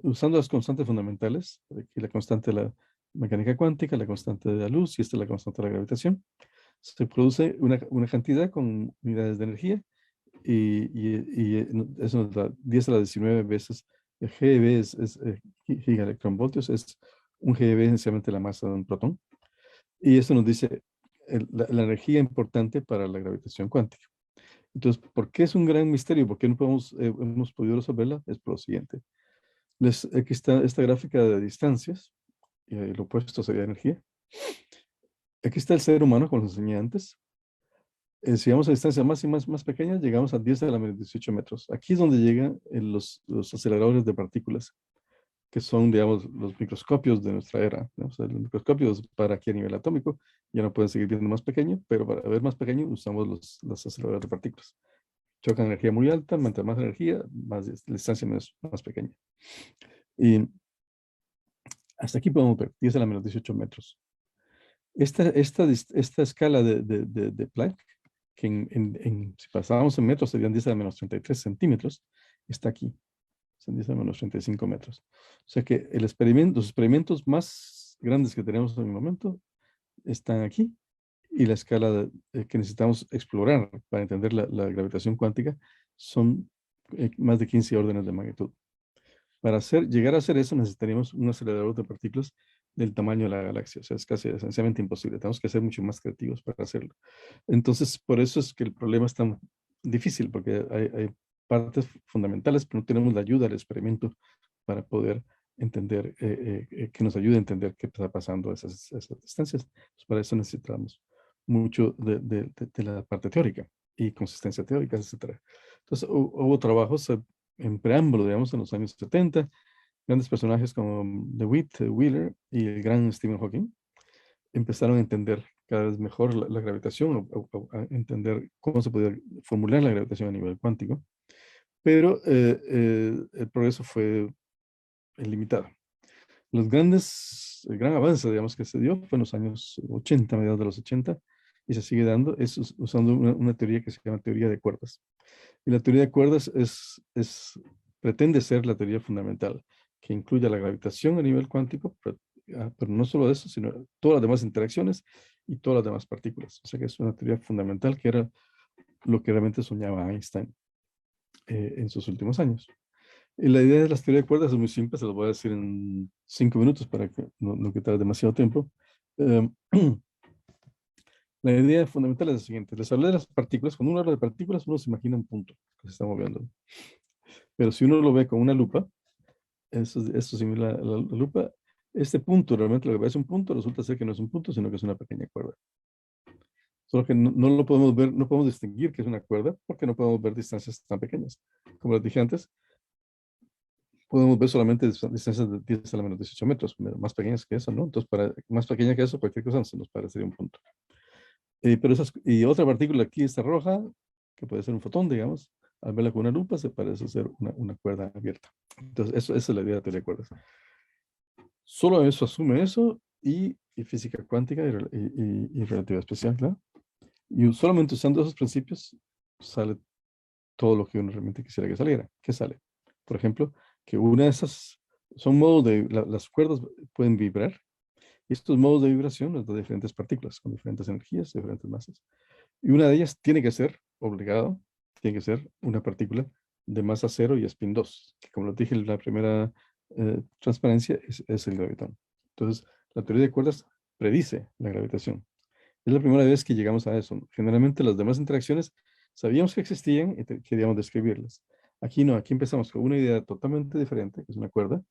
usando las constantes fundamentales, aquí la constante de la mecánica cuántica, la constante de la luz y esta es la constante de la gravitación. Se produce una cantidad con unidades de energía y eso nos da 10 a la 19 veces. El GeV es gigaelectronvoltios, es un GeV esencialmente la masa de un protón. Y eso nos dice la energía importante para la gravitación cuántica. Entonces, ¿por qué es un gran misterio? ¿Por qué no hemos podido resolverla? Es por lo siguiente. Aquí está esta gráfica de distancias, y lo opuesto sería energía. Aquí está el ser humano, como les enseñé antes. Si vamos a distancias más y más pequeñas, llegamos a 10 a la menos 18 metros. Aquí es donde llegan los aceleradores de partículas, que son, digamos, los microscopios de nuestra era, ¿no? O sea, los microscopios para aquí a nivel atómico ya no pueden seguir viendo más pequeño, pero para ver más pequeño usamos los aceleradores de partículas. Chocan energía muy alta, mientras más energía, más distancia más pequeña. Y hasta aquí podemos ver 10 a la menos 18 metros. Esta escala de Planck, que si pasábamos en metros serían 10 a la menos 33 centímetros, está aquí, son 10 a la menos 35 metros. O sea que los experimentos más grandes que tenemos en el momento están aquí y la escala que necesitamos explorar para entender la gravitación cuántica son más de 15 órdenes de magnitud. Para llegar a hacer eso necesitaríamos un acelerador de partículas del tamaño de la galaxia. O sea, es casi esencialmente imposible. Tenemos que ser mucho más creativos para hacerlo. Entonces, por eso es que el problema es tan difícil, porque hay partes fundamentales, pero no tenemos la ayuda del experimento para poder entender, que nos ayude a entender qué está pasando a esas distancias. Pues para eso necesitamos mucho de la parte teórica y consistencia teórica, etc. Entonces, hubo trabajos en preámbulo, digamos, en los años 70, grandes personajes como DeWitt, Wheeler y el gran Stephen Hawking empezaron a entender cada vez mejor la gravitación, a entender cómo se podía formular la gravitación a nivel cuántico, pero el progreso fue limitado. El gran avance, digamos, que se dio fue en los años 80, mediados de los 80, y se sigue dando, es usando una teoría que se llama teoría de cuerdas. Y la teoría de cuerdas pretende ser la teoría fundamental, que incluya la gravitación a nivel cuántico, pero no solo eso, sino todas las demás interacciones y todas las demás partículas. O sea que es una teoría fundamental que era lo que realmente soñaba Einstein en sus últimos años. Y la idea de las teorías de cuerdas es muy simple, se los voy a decir en 5 minutos para que no quitar demasiado tiempo. Eh, la idea fundamental es la siguiente. Les hablé de las partículas. Cuando uno habla de partículas, uno se imagina un punto que se está moviendo. Pero si uno lo ve con una lupa, esto similar a la lupa, este punto, realmente lo que parece un punto, resulta ser que no es un punto, sino que es una pequeña cuerda. Solo que no lo podemos ver, no podemos distinguir que es una cuerda porque no podemos ver distancias tan pequeñas. Como les dije antes, podemos ver solamente distancias de 10 a la menos 18 metros, más pequeñas que eso, ¿no? Entonces, más pequeña que eso, cualquier cosa se nos parecería un punto. Y otra partícula aquí está roja, que puede ser un fotón, digamos, al verla con una lupa se parece ser una cuerda abierta. Entonces, esa es la idea de teoría de cuerdas. Solo eso asume eso y física cuántica y relatividad especial, claro. Y solamente usando esos principios sale todo lo que uno realmente quisiera que saliera. ¿Qué sale? Por ejemplo, que una de esas son modos las cuerdas pueden vibrar. Y estos modos de vibración los de diferentes partículas, con diferentes energías, diferentes masas. Y una de ellas tiene que ser, obligado, tiene que ser una partícula de masa cero y spin 2, que como lo dije en la primera transparencia, es el gravitón. Entonces, la teoría de cuerdas predice la gravitación. Es la primera vez que llegamos a eso. Generalmente las demás interacciones sabíamos que existían y queríamos describirlas. Aquí no, aquí empezamos con una idea totalmente diferente, que es una cuerda,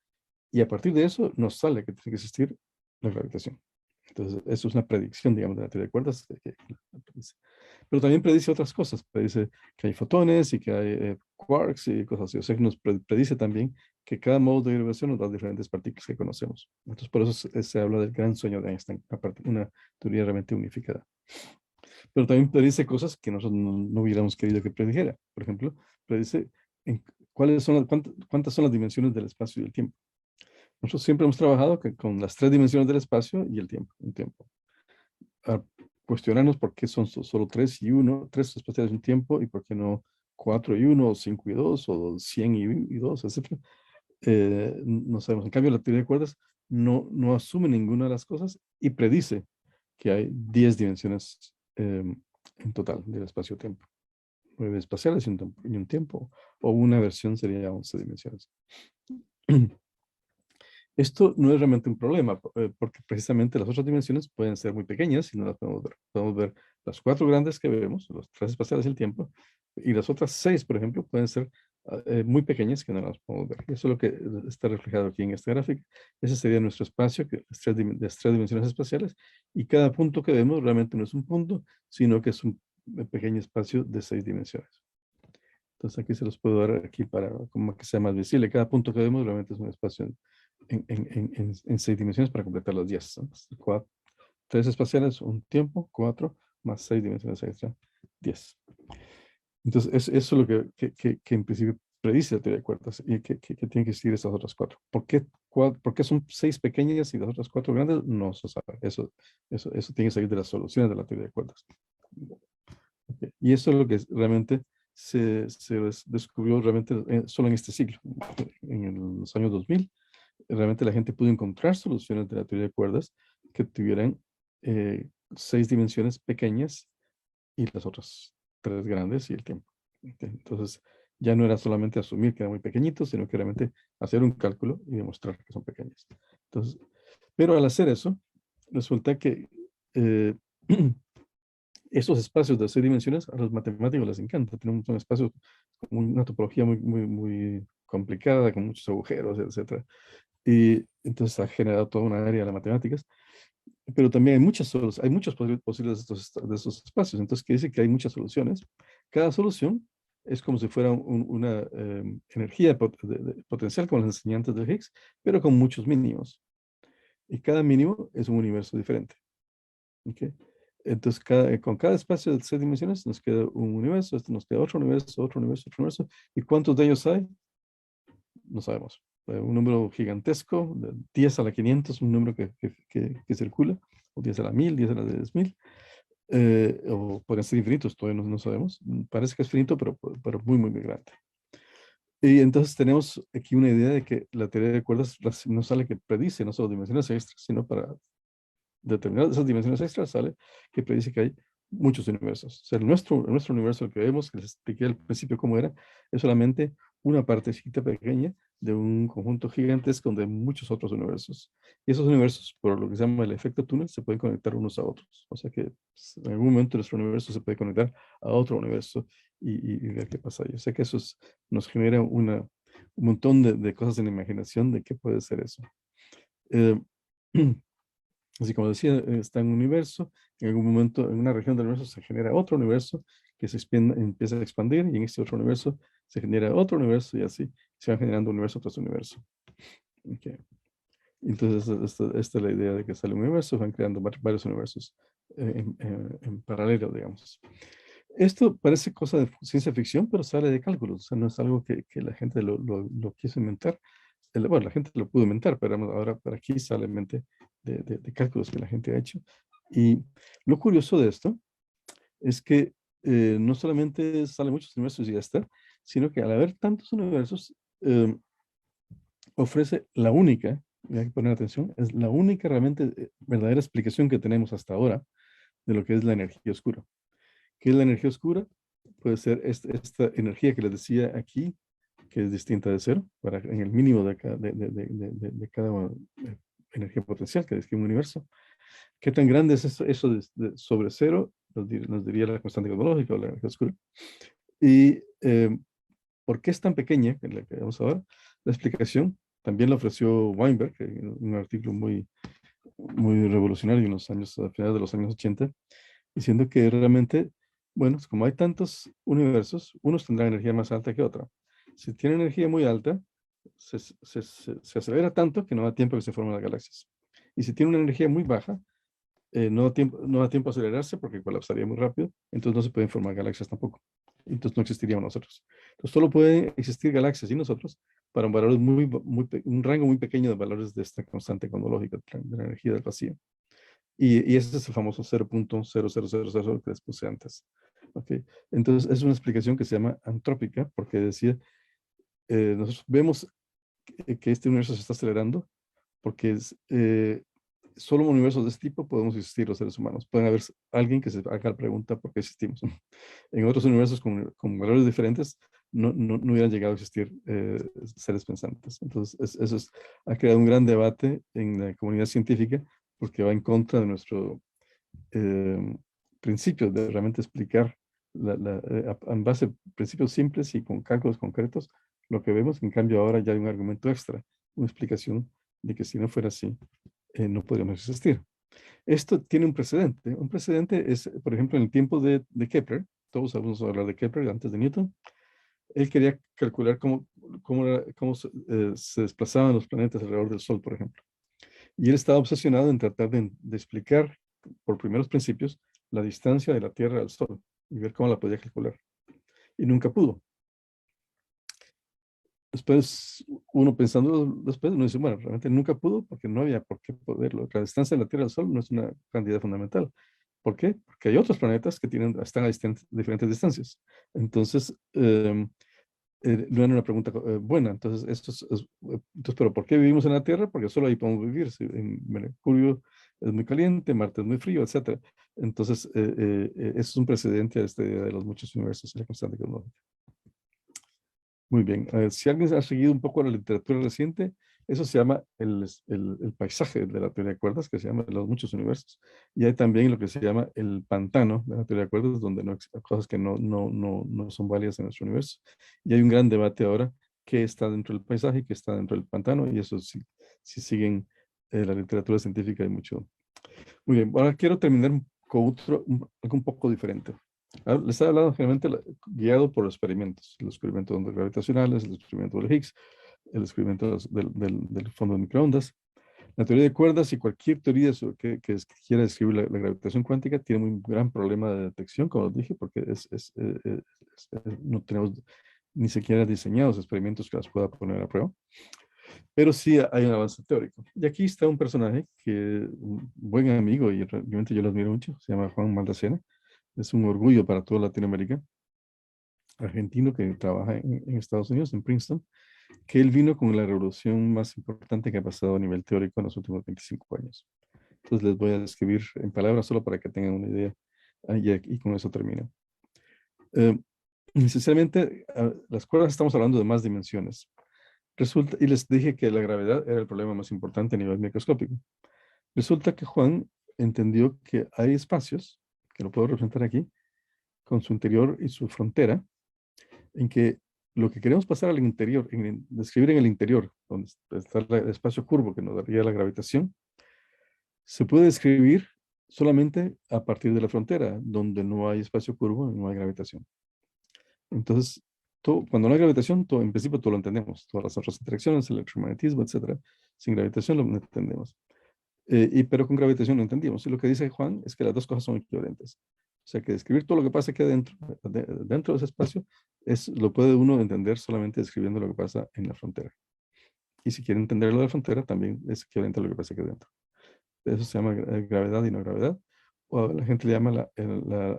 y a partir de eso nos sale que tiene que existir la gravitación. Entonces, eso es una predicción, digamos, de la teoría de cuerdas. Pero también predice otras cosas. Predice que hay fotones y que hay quarks y cosas así. O sea, que nos predice también que cada modo de vibración nos da diferentes partículas que conocemos. Entonces, por eso se habla del gran sueño de Einstein, una teoría realmente unificada. Pero también predice cosas que nosotros no hubiéramos querido que predijera. Por ejemplo, predice cuántas son las dimensiones del espacio y del tiempo. Nosotros siempre hemos trabajado con las 3 dimensiones del espacio y el tiempo, un tiempo. A cuestionarnos por qué son solo 3 y 1, 3 espaciales y un tiempo, y por qué no 4 y 1, o 5 y 2, o 100 y 2, etc. No sabemos. En cambio, la teoría de cuerdas no asume ninguna de las cosas y predice que hay 10 dimensiones en total del espacio-tiempo. 9 espaciales y un tiempo, o una versión sería 11 dimensiones. Esto no es realmente un problema, porque precisamente las otras dimensiones pueden ser muy pequeñas y no las podemos ver. Podemos ver las 4 grandes que vemos, los 3 espaciales y el tiempo, y las otras 6, por ejemplo, pueden ser muy pequeñas que no las podemos ver. Eso es lo que está reflejado aquí en esta gráfica. Ese sería nuestro espacio, que las 3 dimensiones espaciales, y cada punto que vemos realmente no es un punto, sino que es un pequeño espacio de 6 dimensiones. Entonces aquí se los puedo dar aquí para como que sea más visible. Cada punto que vemos realmente es un espacio en 6 dimensiones para completar los 10. ¿No? 3 espaciales, un tiempo, 4 más 6 dimensiones extra, 10. Entonces eso es lo que en principio predice la teoría de cuerdas y que tienen que existir esas otras 4. ¿Por qué son 6 pequeñas y las otras 4 grandes? No se sabe. Eso tiene que salir de las soluciones de la teoría de cuerdas. Okay. Y eso es lo que realmente se descubrió realmente solo en este siglo, en los años 2000. Realmente la gente pudo encontrar soluciones de la teoría de cuerdas que tuvieran 6 dimensiones pequeñas y las otras 3 grandes y el tiempo. Entonces, ya no era solamente asumir que eran muy pequeñitos, sino que realmente hacer un cálculo y demostrar que son pequeños. Entonces, pero al hacer eso, resulta que esos espacios de 6 dimensiones a los matemáticos les encanta. Tenemos un espacio con una topología muy complicada, con muchos agujeros, etc. Y entonces ha generado toda una área de las matemáticas. Pero también hay muchos posibles de estos espacios. Entonces quiere decir que hay muchas soluciones. Cada solución es como si fuera una energía potencial, como las enseñantes de Higgs, pero con muchos mínimos. Y cada mínimo es un universo diferente. ¿Okay? Entonces, con cada espacio de 6 dimensiones nos queda un universo, este nos queda otro universo, otro universo, otro universo. ¿Y cuántos de ellos hay? No sabemos. Un número gigantesco, de 10 a la 500, un número que circula, o 10 a la 1000, 10 a la 10.000, o pueden ser infinitos, todavía no sabemos. Parece que es finito, pero muy, muy, muy grande. Y entonces tenemos aquí una idea de que la teoría de cuerdas no sale que predice no solo dimensiones extras, sino para determinar esas dimensiones extras sale que predice que hay muchos universos. O sea, nuestro universo, el que vemos, que les expliqué al principio cómo era, es solamente una partecita pequeña de un conjunto gigantesco donde hay muchos otros universos. Y esos universos, por lo que se llama el efecto túnel, se pueden conectar unos a otros. O sea que pues, en algún momento nuestro universo se puede conectar a otro universo y ver qué pasa ahí. O sea que eso nos genera un montón de cosas en la imaginación de qué puede ser eso. Eh, Así como decía, está en un universo, en algún momento en una región del universo se genera otro universo que empieza a expandir y en este otro universo se genera otro universo y así se va generando universo tras universo. Okay. Entonces, esta es la idea de que sale un universo, van creando varios universos en paralelo, digamos. Esto parece cosa de ciencia ficción, pero sale de cálculos, o sea, no es algo que la gente lo quiso inventar. Bueno, la gente lo pudo inventar, pero ahora para aquí sale en mente de cálculos que la gente ha hecho. Y lo curioso de esto es que no solamente salen muchos universos y ya está, sino que al haber tantos universos, ofrece la única, y hay que poner atención, es la única realmente verdadera explicación que tenemos hasta ahora de lo que es la energía oscura. ¿Qué es la energía oscura? Puede ser esta energía que les decía aquí, que es distinta de cero, en el mínimo de cada energía potencial, que es que un universo. ¿Qué tan grande es eso sobre cero? Nos diría la constante cosmológica o la energía oscura. Y ¿por qué es tan pequeña? Que es la que vamos a ver. La explicación también la ofreció Weinberg, en un artículo muy revolucionario en los años, a finales de los años 80, diciendo que realmente, bueno, como hay tantos universos, unos tendrán energía más alta que otra. Si tiene energía muy alta, se acelera tanto que no da tiempo que se formen las galaxias. Y si tiene una energía muy baja, no da tiempo a acelerarse porque colapsaría muy rápido, entonces no se pueden formar galaxias tampoco. Entonces no existiríamos nosotros. Entonces solo pueden existir galaxias y nosotros para un valor un rango muy pequeño de valores de esta constante cosmológica de la energía del vacío. Y ese es el famoso 0.0000 que les puse antes. ¿Okay? Entonces, es una explicación que se llama antrópica, porque decía, nosotros vemos que este universo se está acelerando, porque solo en universos de este tipo podemos existir los seres humanos. Pueden haber alguien que se haga la pregunta por qué existimos. En otros universos con valores diferentes, no hubieran llegado a existir seres pensantes. Entonces, ha creado un gran debate en la comunidad científica porque va en contra de nuestro eh, principio de realmente explicar en base a principios simples y con cálculos concretos lo que vemos. En cambio, ahora ya hay un argumento extra, una explicación de que si no fuera así, no podríamos existir. Esto tiene un precedente. Un precedente es, por ejemplo, en el tiempo de Kepler, todos vamos a hablar de Kepler antes de Newton. Él quería calcular cómo se desplazaban los planetas alrededor del Sol, por ejemplo. Y él estaba obsesionado en tratar de explicar por primeros principios la distancia de la Tierra al Sol y ver cómo la podía calcular. Y nunca pudo. Después, uno pensando después, uno dice, bueno, realmente nunca pudo porque no había por qué poderlo. La distancia de la Tierra al Sol no es una cantidad fundamental. ¿Por qué? Porque hay otros planetas que están a diferentes distancias. Entonces, no era una pregunta buena. Entonces, entonces, ¿pero por qué vivimos en la Tierra? Porque solo ahí podemos vivir. Si en Mercurio es muy caliente, Marte es muy frío, etcétera. Entonces, eso es un precedente a esta idea de los muchos universos y la constante cosmológica. Muy bien. Si alguien ha seguido un poco la literatura reciente, eso se llama el paisaje de la teoría de cuerdas, que se llama los muchos universos. Y hay también lo que se llama el pantano de la teoría de cuerdas, donde no hay cosas que no son válidas en nuestro universo. Y hay un gran debate ahora qué está dentro del paisaje y qué está dentro del pantano. Y eso sí, si siguen la literatura científica hay mucho. Muy bien. Ahora quiero terminar con algo un poco diferente. Les he hablado generalmente guiado por los experimentos gravitacionales, el experimento del Higgs, el experimento del fondo de microondas. La teoría de cuerdas y cualquier teoría que quiera describir la gravitación cuántica tiene un gran problema de detección, como dije, porque no tenemos ni siquiera diseñados experimentos que las pueda poner a prueba. Pero sí hay un avance teórico. Y aquí está un personaje un buen amigo, y realmente yo lo admiro mucho, se llama Juan Maldacena. Es un orgullo para toda Latinoamérica, argentino que trabaja en Estados Unidos, en Princeton, que él vino con la revolución más importante que ha pasado a nivel teórico en los últimos 25 años. Entonces les voy a describir en palabras solo para que tengan una idea, y con eso termino. Esencialmente, las cuerdas estamos hablando de más dimensiones. Resulta, y les dije que la gravedad era el problema más importante a nivel microscópico. Resulta que Juan entendió que hay espacios, que lo puedo representar aquí, con su interior y su frontera, en que lo que queremos pasar al interior, describir en el interior, donde está el espacio curvo que nos daría la gravitación, se puede describir solamente a partir de la frontera, donde no hay espacio curvo y no hay gravitación. Entonces, cuando no hay gravitación, en principio todo lo entendemos, todas las otras interacciones, el electromagnetismo, etcétera. Sin gravitación lo entendemos. Pero con gravitación no entendimos. Y lo que dice Juan es que las dos cosas son equivalentes. O sea, que describir todo lo que pasa aquí adentro, dentro de ese espacio, lo puede uno entender solamente describiendo lo que pasa en la frontera. Y si quiere entender lo de la frontera, también es equivalente a lo que pasa aquí adentro. Eso se llama gravedad y no gravedad. O la gente le llama la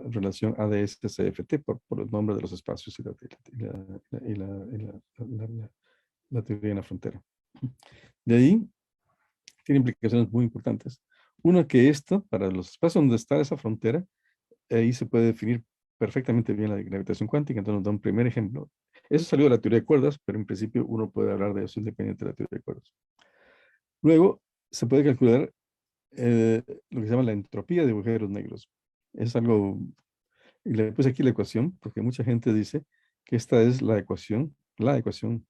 relación ADS-CFT por el nombre de los espacios y la teoría en la frontera. De ahí tiene implicaciones muy importantes. Una, que esto, para los espacios donde está esa frontera, ahí se puede definir perfectamente bien la gravitación cuántica. Entonces nos da un primer ejemplo. Eso salió de la teoría de cuerdas, pero en principio uno puede hablar de eso independiente de la teoría de cuerdas. Luego, se puede calcular lo que se llama la entropía de agujeros negros. Es algo, y le puse aquí la ecuación, porque mucha gente dice que esta es la ecuación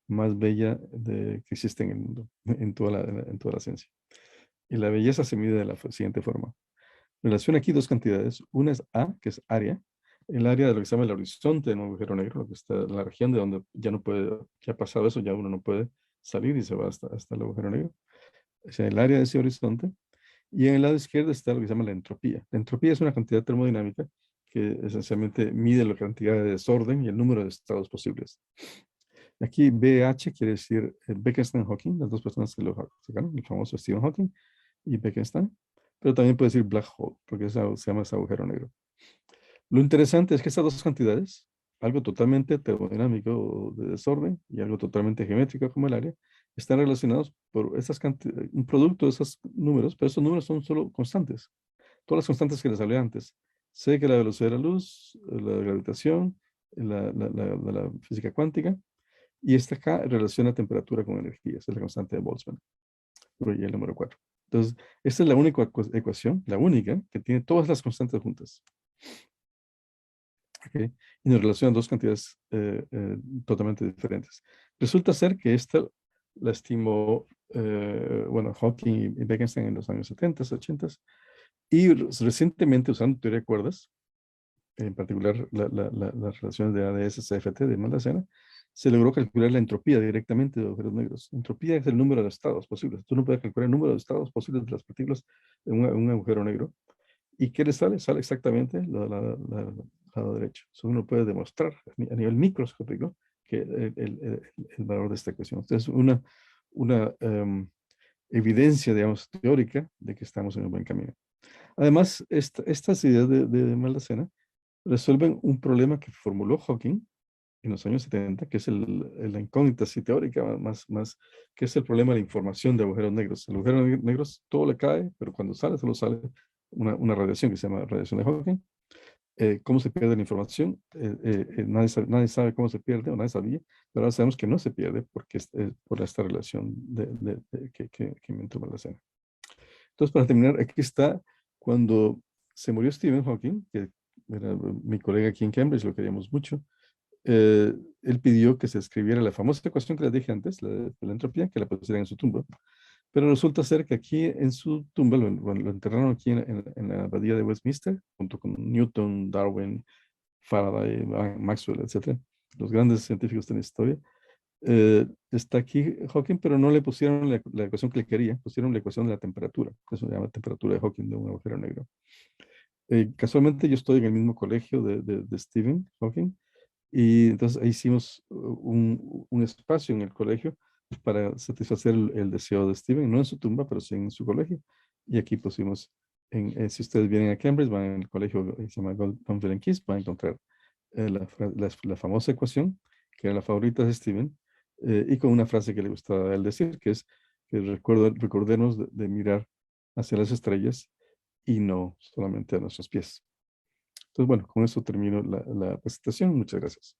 más bella que existe en el mundo, en toda la ciencia. Y la belleza se mide de la siguiente forma. Relaciona aquí dos cantidades. Una es A, que es área, el área de lo que se llama el horizonte de un agujero negro, lo que está en la región de donde ya no puede, ya ha pasado eso, ya uno no puede salir y se va hasta el agujero negro. O sea, el área de ese horizonte. Y en el lado izquierdo está lo que se llama la entropía. La entropía es una cantidad termodinámica que esencialmente mide la cantidad de desorden y el número de estados posibles. Aquí BH quiere decir Bekenstein-Hawking, las dos personas que lo sacaron, el famoso Stephen Hawking y Bekenstein, pero también puede decir black hole, porque se llama ese agujero negro. Lo interesante es que estas dos cantidades, algo totalmente termodinámico de desorden y algo totalmente geométrico como el área, están relacionados por un producto de esos números, pero esos números son solo constantes. Todas las constantes que les hablé antes. Sé que la velocidad de la luz, la gravitación, la física cuántica, y esta acá relaciona temperatura con energía. Esa es la constante de Boltzmann. Y el número 4. Entonces, esta es la única ecuación, la única, que tiene todas las constantes juntas. ¿Okay? Y nos relacionan dos cantidades totalmente diferentes. Resulta ser que esta la estimó, Hawking y Bekenstein en los años 70, 80, y recientemente, usando teoría de cuerdas, en particular las relaciones de ADS-CFT de Maldacena, se logró calcular la entropía directamente de agujeros negros. Entropía es el número de estados posibles. Tú no puedes calcular el número de estados posibles de las partículas en un agujero negro. ¿Y qué le sale? Sale exactamente lo del lado derecho. So, uno puede demostrar a nivel microscópico que el valor de esta ecuación. Entonces, una evidencia, digamos, teórica de que estamos en un buen camino. Además, estas ideas de Maldacena resuelven un problema que formuló Hawking en los años 70, que es la incógnita así teórica que es el problema de la información de agujeros negros. El agujero negro todo le cae, pero cuando sale, solo sale una radiación que se llama radiación de Hawking. ¿Cómo se pierde la información? Nadie sabe cómo se pierde, o nadie sabía, pero ahora sabemos que no se pierde porque es por esta relación que inventó Maldacena. Entonces, para terminar, aquí está cuando se murió Stephen Hawking, que era mi colega aquí en Cambridge, lo queríamos mucho. Él pidió que se escribiera la famosa ecuación que les dije antes, de la entropía, que la pusieran en su tumba. Pero resulta ser que aquí en su tumba, lo enterraron aquí en la abadía de Westminster, junto con Newton, Darwin, Faraday, Maxwell, etc. Los grandes científicos de la historia. Está aquí Hawking, pero no le pusieron la ecuación que le quería, pusieron la ecuación de la temperatura. Eso se llama temperatura de Hawking de un agujero negro. Casualmente yo estoy en el mismo colegio de Stephen Hawking, y entonces ahí hicimos un espacio en el colegio para satisfacer el deseo de Stephen, no en su tumba, pero sí en su colegio. Y aquí pusimos, si ustedes vienen a Cambridge, van en el colegio, se llama Gonville and Keys, van a encontrar la famosa ecuación, que era la favorita de Stephen, y con una frase que le gustaba a él decir, que es que recordemos de mirar hacia las estrellas y no solamente a nuestros pies. Entonces, bueno, con eso termino la presentación. Muchas gracias.